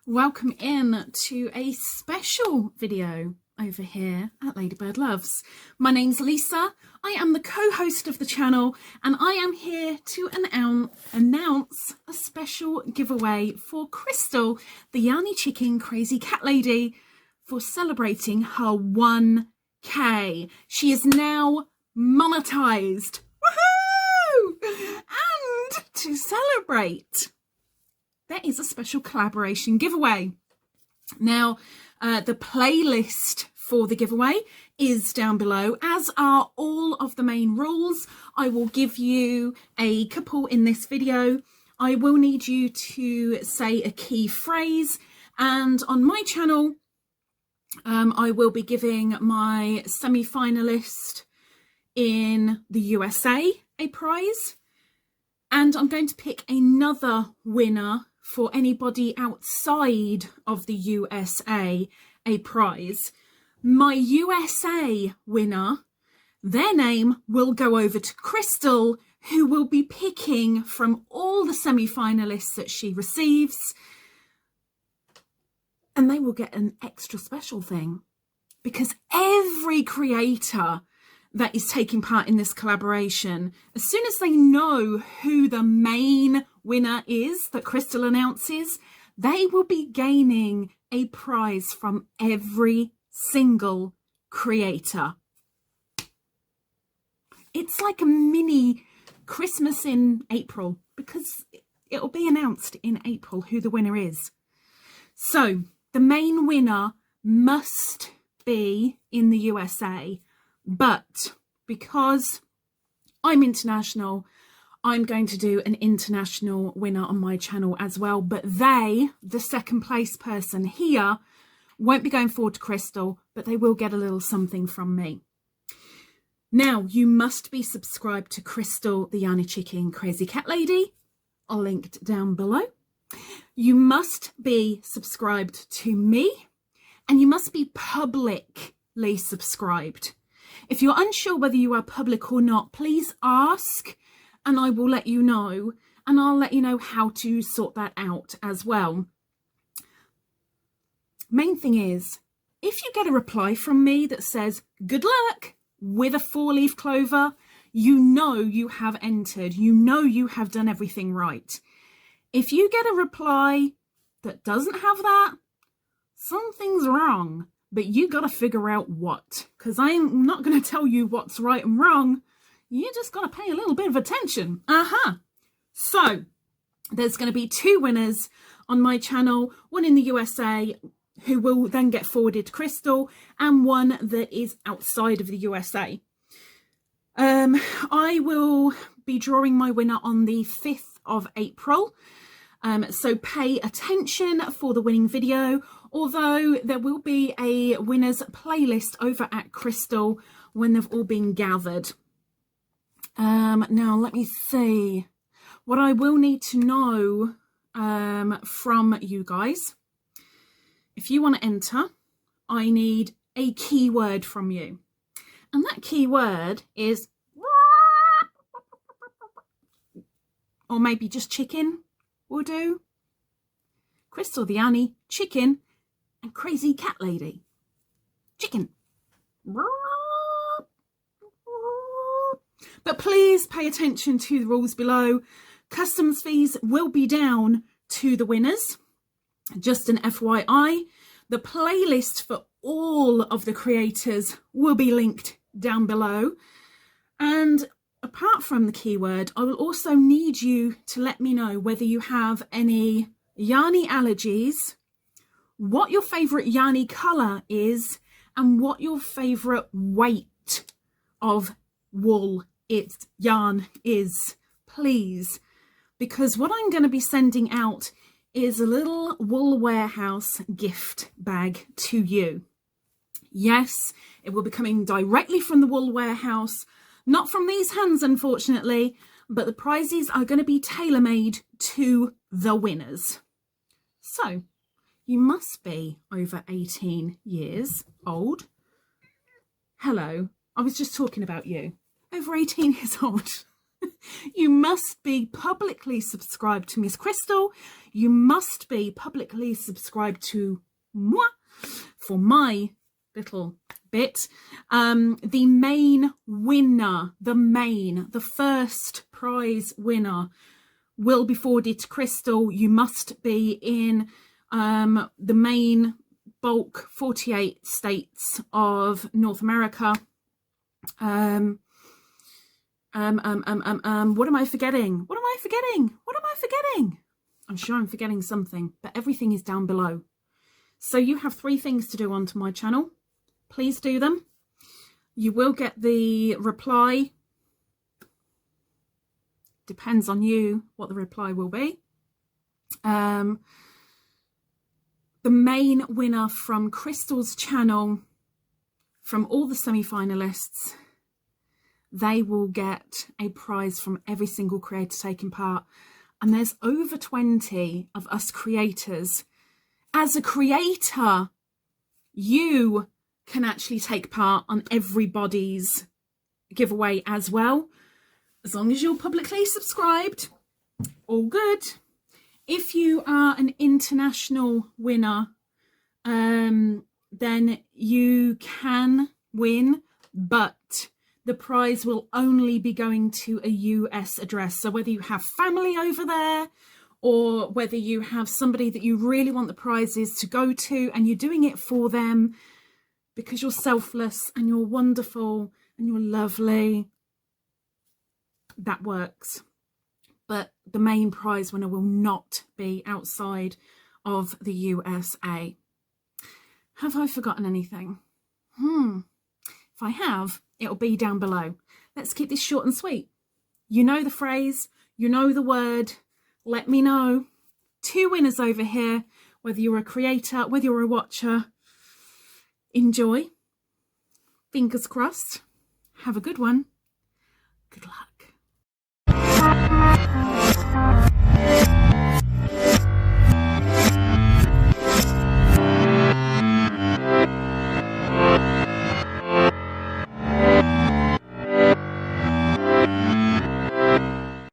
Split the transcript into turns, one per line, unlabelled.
Welcome in to a special video over here at LadybirD Loves. My name's Lisa. I am the co-host of the channel and I am here to announce a special giveaway for Crystal, the Yarny Chicken Crazy Cat Lady, for celebrating her 1K. She is now monetized. Woohoo! And to celebrate, there is a special collaboration giveaway. Now, the playlist for the giveaway is down below, as are all of the main rules. I will give you a couple in this video. I will need you to say a key phrase, and on my channel, I will be giving my semi-finalist in the USA a prize, and I'm going to pick another winner for anybody outside of the USA a prize. My USA winner, their name will go over to Crystal, who will be picking from all the semi-finalists that she receives, and they will get an extra special thing, because every creator that is taking part in this collaboration, as soon as they know who the main winner is that Crystal announces, they will be gaining a prize from every single creator. It's like a mini Christmas in April, because it'll be announced in April who the winner is. So the main winner must be in the USA, but because I'm international, I'm going to do an international winner on my channel as well. But they, the second place person here, won't be going forward to Crystal, but they will get a little something from me. Now, you must be subscribed to Crystal, the Yarny Chicken Crazy Cat Lady, I'll linked down below. You must be subscribed to me, and you must be publicly subscribed. If you're unsure whether you are public or not, please ask and I will let you know, and I'll let you know how to sort that out as well. Main thing is, if you get a reply from me that says, good luck with a 4-leaf clover, you know you have entered, you know you have done everything right. If you get a reply that doesn't have that, something's wrong. But you got to figure out what, because I'm not going to tell you what's right and wrong. You just got to pay a little bit of attention. So there's going to be 2 winners on my channel, one in the USA who will then get forwarded to Crystal, and one that is outside of the USA. I will be drawing my winner on the 5th of April. So pay attention for the winning video, although there will be a winners playlist over at Crystal when they've all been gathered. Now let me see what I will need to know from you guys. If you want to enter, I need a keyword from you, and that keyword is, or maybe just chicken will do. Crystal, the Yarny Chicken and Crazy Cat Lady. Chicken. But please pay attention to the rules below. Customs fees will be down to the winners. Just an FYI, the playlist for all of the creators will be linked down below. And apart from the keyword, I will also need you to let me know whether you have any yarny allergies, what your favourite yarny colour is, and what your favourite weight of yarn is, please. Because what I'm going to be sending out is a little Wool Warehouse gift bag to you. Yes, it will be coming directly from the Wool Warehouse, not from these hands, unfortunately, but the prizes are going to be tailor-made to the winners. So, you must be over 18 years old. Hello, I was just talking about you. Over 18 years old. You must be publicly subscribed to Miss Crystal. You must be publicly subscribed to moi for my little bit. The main winner, the first prize winner will be forwarded to Crystal. You must be in the main bulk 48 states of North America. What am I forgetting? What am I forgetting? What am I forgetting? I'm sure I'm forgetting something, but everything is down below. So you have 3 things to do onto my channel. Please do them. You will get the reply. Depends on you what the reply will be. The main winner from Crystal's channel, from all the semi-finalists, they will get a prize from every single creator taking part. And there's over 20 of us creators. As a creator, you can actually take part on everybody's giveaway as well. As long as you're publicly subscribed, all good. If you are an international winner, then you can win, but the prize will only be going to a US address. So whether you have family over there or whether you have somebody that you really want the prizes to go to and you're doing it for them because you're selfless and you're wonderful and you're lovely, that works. But the main prize winner will not be outside of the USA. Have I forgotten anything? If I have, it'll be down below. Let's keep this short and sweet. You know the phrase, you know the word. Let me know. 2 winners over here, whether you're a creator, whether you're a watcher. Enjoy. Fingers crossed. Have a good one. Good luck.